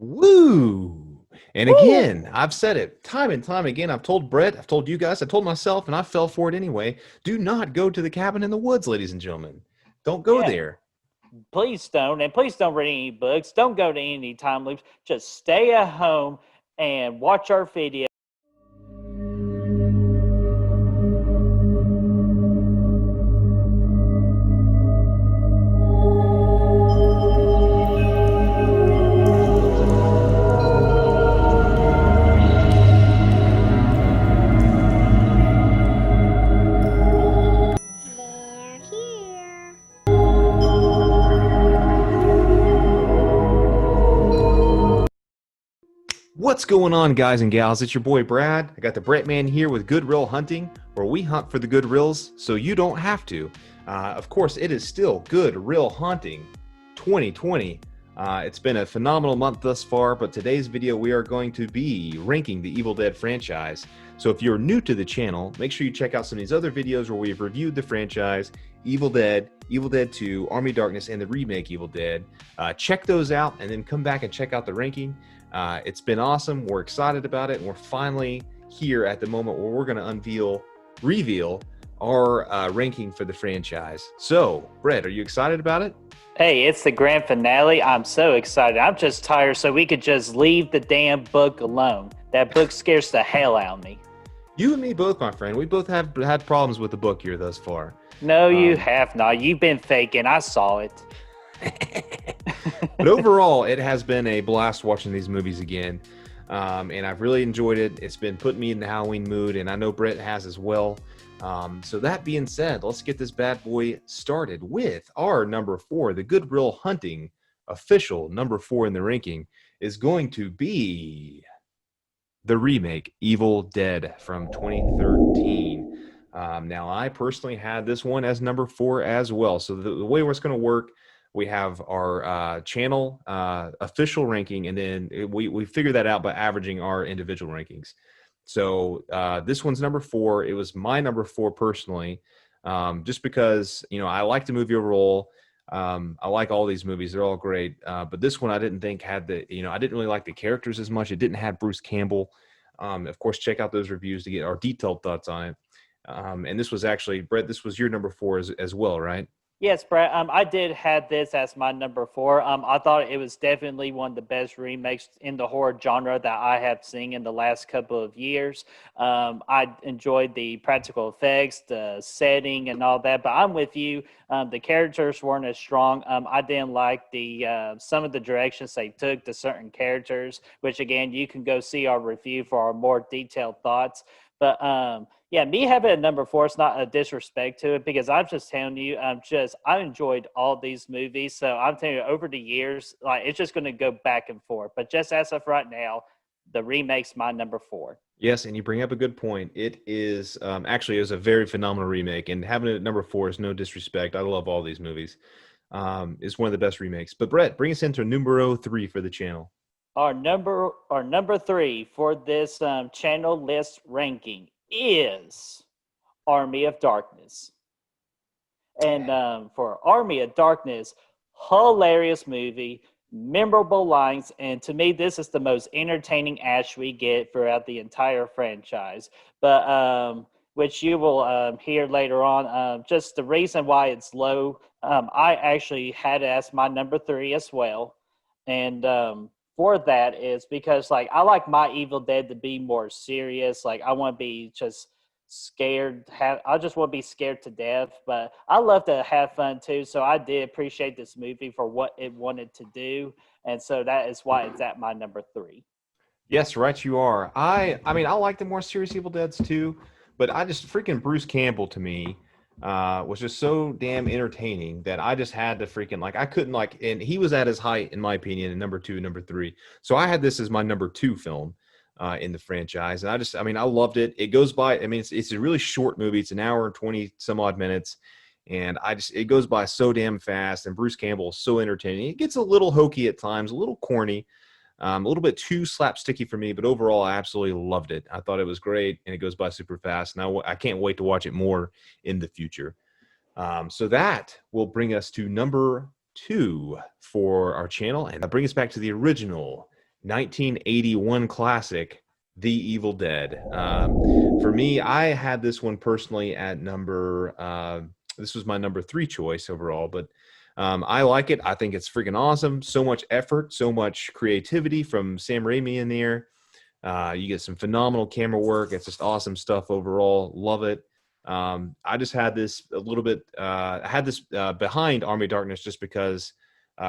Woo! And again, Woo! I've said it time and time again. I've told Brett, I've told you guys, I told myself, and I fell for it anyway. Do not go to the cabin in the woods, ladies and gentlemen. Don't go Yeah, there. please don't. And please don't read any books. Don't go to any time loops. Just stay at home and watch our video. They're here. What's going on, guys and gals? It's your boy Brad. I got the Brett Man here with Good Rill Hunting, where we hunt for the good rills so you don't have to. Of course, it is still Good Rill Hunting 2020. It's been a phenomenal month thus far, but today's video we are going to be ranking the Evil Dead franchise. So if you're new to the channel, make sure you check out some of these other videos where we've reviewed the franchise, Evil Dead 2, Army of Darkness, and the remake Evil Dead. Check those out and then come back and check out the ranking. It's been awesome. We're excited about it, and we're finally here at the moment where we're going to reveal our ranking for the franchise. So, Brett, are you excited about it? Hey, it's the grand finale. I'm so excited. I'm just tired so we could just leave the damn book alone. That book scares the hell out of me. You and me both, my friend. We both have had problems with the book here thus far. No, you have not. You've been faking. I saw it. But overall, it has been a blast watching these movies again. And I've really enjoyed it. It's been putting me in the Halloween mood, and I know Brett has as well. So that being said, let's get this bad boy started with our number 4. The Good Rill Hunting official number 4 in the ranking is going to be the remake Evil Dead from 2013. Now, I personally had this one as number 4 as well. So the way it's going to work, we have our channel official ranking, and then we figure that out by averaging our individual rankings. So this one's number 4. It was my number 4 personally, just because, you know, I like the movie overall. I like all these movies. They're all great. But this one I didn't think had the, you know, I didn't really like the characters as much. It didn't have Bruce Campbell. Of course, check out those reviews to get our detailed thoughts on it. And this was actually, Brett, this was your number 4 as well, right? Yes, Brett. I did have this as my number 4. I thought it was definitely one of the best remakes in the horror genre that I have seen in the last couple of years. I enjoyed the practical effects, the setting, and all that. But I'm with you. The characters weren't as strong. I didn't like the some of the directions they took to certain characters, which again you can go see our review for our more detailed thoughts. But yeah, me having a number 4 is not a disrespect to it, because I'm just telling you, I enjoyed all these movies. So I'm telling you, over the years, like, it's just going to go back and forth. But just as of right now, the remake's my number 4. Yes, and you bring up a good point. It is actually, it was a very phenomenal remake, and having it at number 4 is no disrespect. I love all these movies. It's one of the best remakes. But Brett, bring us into numero 3 for the channel. Our number 3 for this channel list ranking is Army of Darkness. And for Army of Darkness, hilarious movie, memorable lines, and to me, this is the most entertaining ash we get throughout the entire franchise. But which you will hear later on. Just the reason why it's low, I actually had it as my number 3 as well, and for that is because, like, I like my Evil Dead to be more serious. Like, I want to be just scared. I just want to be scared to death. But I love to have fun too. So I did appreciate this movie for what it wanted to do, and so that is why it's at my number 3. Yes, right you are. I mean, I like the more serious Evil Deads too, but I just freaking Bruce Campbell to me was just so damn entertaining that I just had to freaking, like, I couldn't, like, and he was at his height in my opinion in number 2 and number 3. So I had this as my number 2 film in the franchise, and I mean, I loved it. It goes by, I mean, it's a really short movie. It's an hour and 20 some odd minutes. And it goes by so damn fast, and Bruce Campbell is so entertaining. It gets a little hokey at times, a little corny, a little bit too slapsticky for me, but overall, I absolutely loved it. I thought it was great, and it goes by super fast. And I can't wait to watch it more in the future. So that will bring us to number 2 for our channel, and that brings us back to the original 1981 classic, The Evil Dead. For me, I had this one personally at this was my number 3 choice overall, but I like it. I think it's freaking awesome. So much effort, so much creativity from Sam Raimi in there. You get some phenomenal camera work. It's just awesome stuff overall. Love it. I just had this a little bit. I had this behind Army of Darkness just because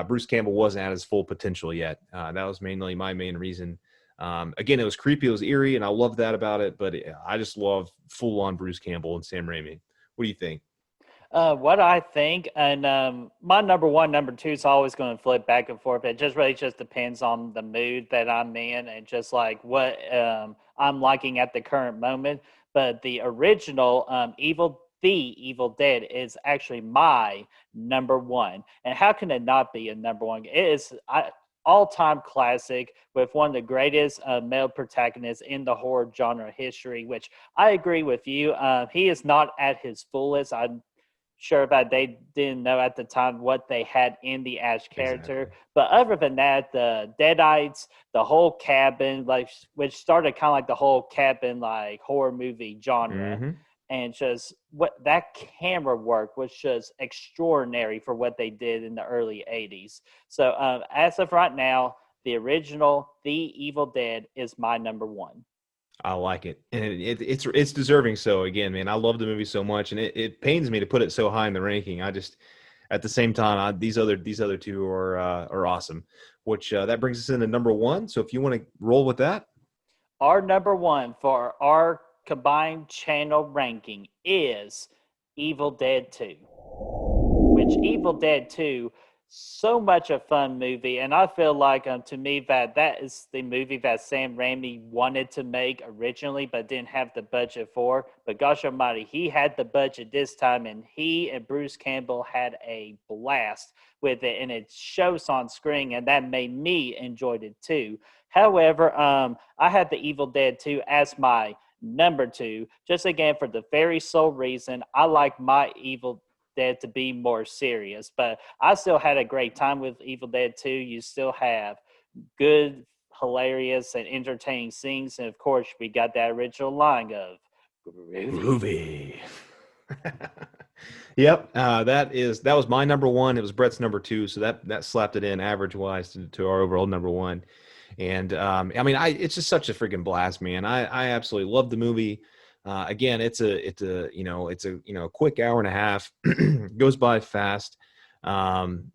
Bruce Campbell wasn't at his full potential yet. That was mainly my main reason. Again, it was creepy, it was eerie, and I love that about it. But I just love full-on Bruce Campbell and Sam Raimi. What do you think? What I think, and my number 1, number 2 is always going to flip back and forth. It just really just depends on the mood that I'm in and just like what I'm liking at the current moment. But the original The Evil Dead is actually my number 1. And how can it not be a number 1? It is all-time classic with one of the greatest male protagonists in the horror genre history, which I agree with you. He is not at his fullest. I'm sure about they didn't know at the time what they had in the Ash character. Exactly. But other than that, the Deadites, the whole cabin, like which started kind of like the whole cabin like horror movie genre. Mm-hmm. And just what that camera work was just extraordinary for what they did in the early 80s. So as of right now, the original The Evil Dead is my number 1. I like it, and it's deserving. So again, man, I love the movie so much, and it pains me to put it so high in the ranking. I just, at the same time, these other two are awesome. Which that brings us into number 1. So if you want to roll with that, Our number 1 for our combined channel ranking is Evil Dead 2. Which Evil Dead 2, so much a fun movie, and I feel like to me that is the movie that Sam Raimi wanted to make originally but didn't have the budget for. But gosh almighty, he had the budget this time, and he and Bruce Campbell had a blast with it, and it shows on screen, and that made me enjoy it too. However, I had the Evil Dead 2 as my number 2, just again for the very sole reason I like my Evil Dead to be more serious. But I still had a great time with Evil Dead 2. You still have good, hilarious, and entertaining scenes. And of course, we got that original line of groovy. Yep, that was my number 1. It was Brett's number 2, so that slapped it in average wise to our overall number 1. And I mean, it's just such a freaking blast, man. I absolutely love the movie. Again, it's a quick hour and a half, goes by fast.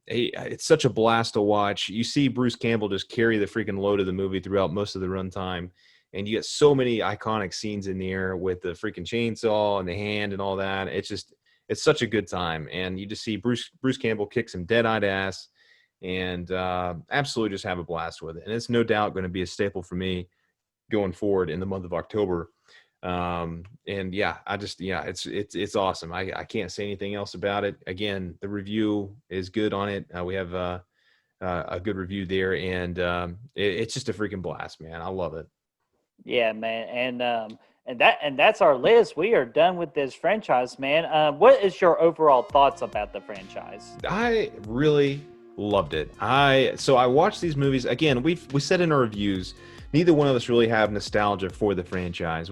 It's such a blast to watch. You see Bruce Campbell just carry the freaking load of the movie throughout most of the runtime, and you get so many iconic scenes in there with the freaking chainsaw and the hand and all that. It's such a good time, and you just see Bruce Campbell kick some dead-eyed ass, and absolutely just have a blast with it. And it's no doubt going to be a staple for me going forward in the month of October. And yeah, it's awesome. I can't say anything else about it. Again, the review is good on it. We have a good review there, and it's just a freaking blast, man. I love it. Yeah, man. And that's our list. We are done with this franchise, man. What is your overall thoughts about the franchise? I really loved it. So I watched these movies again. We said in our reviews, neither one of us really have nostalgia for the franchise.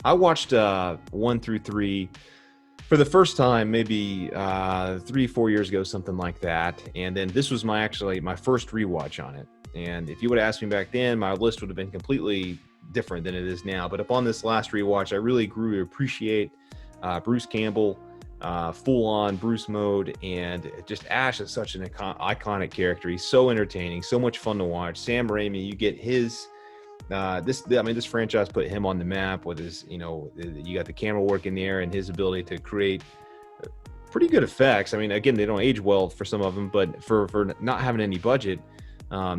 I watched 1 through 3 for the first time, maybe 3-4 years ago, something like that. And then this was my first rewatch on it. And if you would have asked me back then, my list would have been completely different than it is now. But upon this last rewatch, I really grew to appreciate Bruce Campbell, full on Bruce mode, and just Ash is such an iconic character. He's so entertaining, so much fun to watch. Sam Raimi, you get his this franchise put him on the map with his, you got the camera work in there and his ability to create pretty good effects. I mean, again, they don't age well for some of them, but for not having any budget,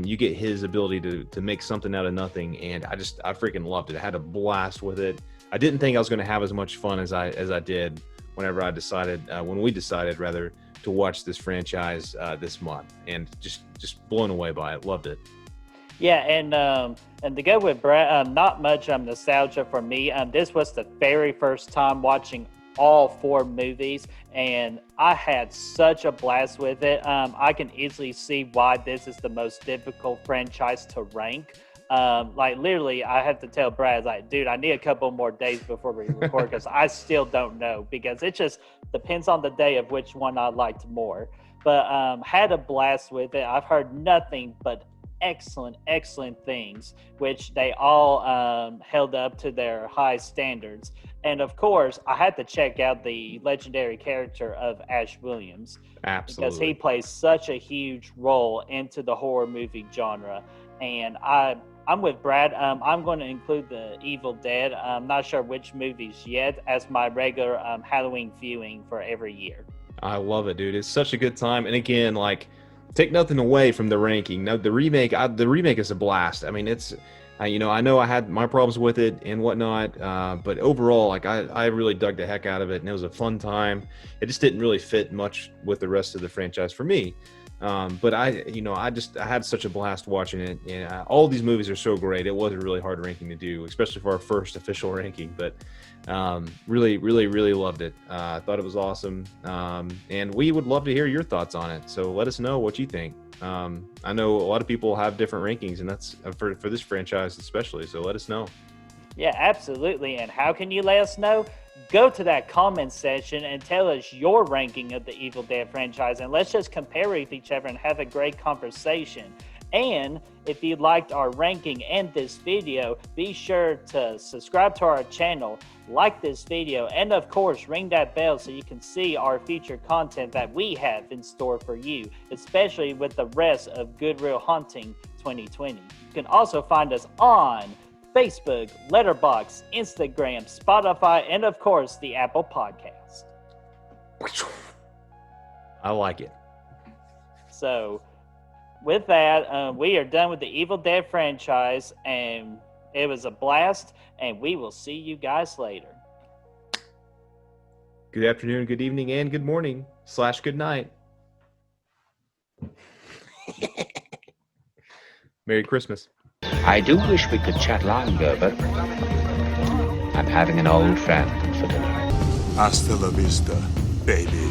you get his ability to make something out of nothing. And I freaking loved it. I had a blast with it. I didn't think I was going to have as much fun as I did when we decided rather to watch this franchise this month, and just blown away by it. Loved it. Yeah, and to go with Brett, not much nostalgia for me. This was the very first time watching all 4 movies, and I had such a blast with it. I can easily see why this is the most difficult franchise to rank. Like literally, I have to tell Brad, like, dude, I need a couple more days before we record because I still don't know, because it just depends on the day of which one I liked more. But had a blast with it. I've heard nothing but excellent things, which they all held up to their high standards. And of course, I had to check out the legendary character of Ash Williams. Absolutely. Because he plays such a huge role into the horror movie genre. And I'm with Brad. I'm going to include the Evil Dead. I'm not sure which movies yet as my regular Halloween viewing for every year. I love it, dude. It's such a good time. And again, like, take nothing away from the ranking. No, the remake is a blast. I mean, it's, I know I had my problems with it and whatnot, but overall, like, I really dug the heck out of it, and it was a fun time. It just didn't really fit much with the rest of the franchise for me. But I had such a blast watching it, and all these movies are so great. It was a really hard ranking to do, especially for our first official ranking, but really loved it. I thought it was awesome, and we would love to hear your thoughts on it, so let us know what you think. I know a lot of people have different rankings, and that's for this franchise especially, so let us know. Yeah, absolutely. And how can you let us know? Go to that comment section and tell us your ranking of the Evil Dead franchise, and let's just compare with each other and have a great conversation. And if you liked our ranking and this video, be sure to subscribe to our channel, like this video, and of course ring that bell so you can see our future content that we have in store for you, especially with the rest of Good Real Haunting 2020. You can also find us on Facebook, Letterboxd, Instagram, Spotify, and of course the Apple Podcast. I like it. So with that, we are done with the Evil Dead franchise, and it was a blast, and we will see you guys later. Good afternoon, good evening, and good morning / good night. Merry Christmas. I do wish we could chat longer, but I'm having an old friend for dinner. Hasta la vista, baby.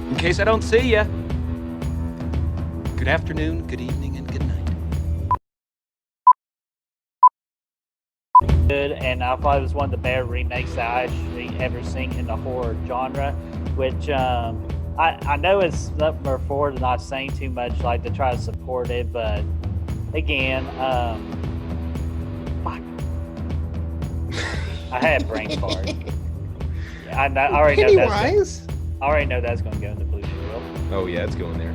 In case I don't see ya. Good afternoon, good evening, and good night. Good, and I thought it was one of the better remakes that I actually ever seen in the horror genre, which I know it's number 4 to not saying too much, like to try to support it, but again, fuck. I had a brain fart. I already know that's going to go in the blue shield. Oh yeah, it's going there.